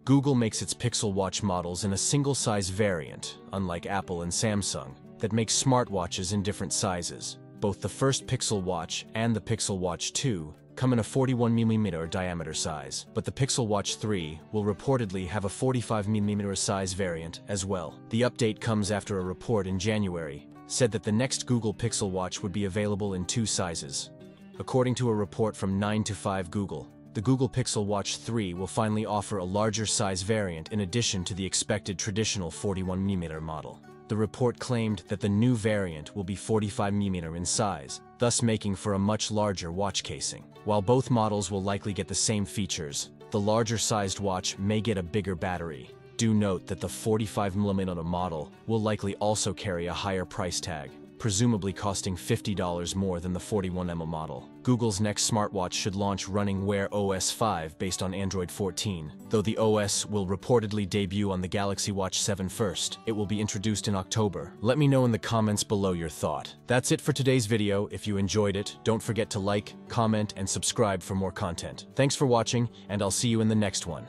Google makes its Pixel Watch models in a single-size variant, unlike Apple and Samsung, that makes smartwatches in different sizes. Both the first Pixel Watch and the Pixel Watch 2 come in a 41mm diameter size, but the Pixel Watch 3 will reportedly have a 45mm size variant as well. The update comes after a report in January said that the next Google Pixel Watch would be available in 2 sizes. According to a report from 9 to 5 Google, the Google Pixel Watch 3 will finally offer a larger size variant in addition to the expected traditional 41mm model. The report claimed that the new variant will be 45mm in size, thus making for a much larger watch casing. While both models will likely get the same features, the larger-sized watch may get a bigger battery. Do note that the 45mm model will likely also carry a higher price tag, presumably costing $50 more than the 41mm model. Google's next smartwatch should launch running Wear OS 5 based on Android 14. Though the OS will reportedly debut on the Galaxy Watch 7 first, it will be introduced in October. Let me know in the comments below your thought. That's it for today's video. If you enjoyed it, don't forget to like, comment, and subscribe for more content. Thanks for watching, and I'll see you in the next one.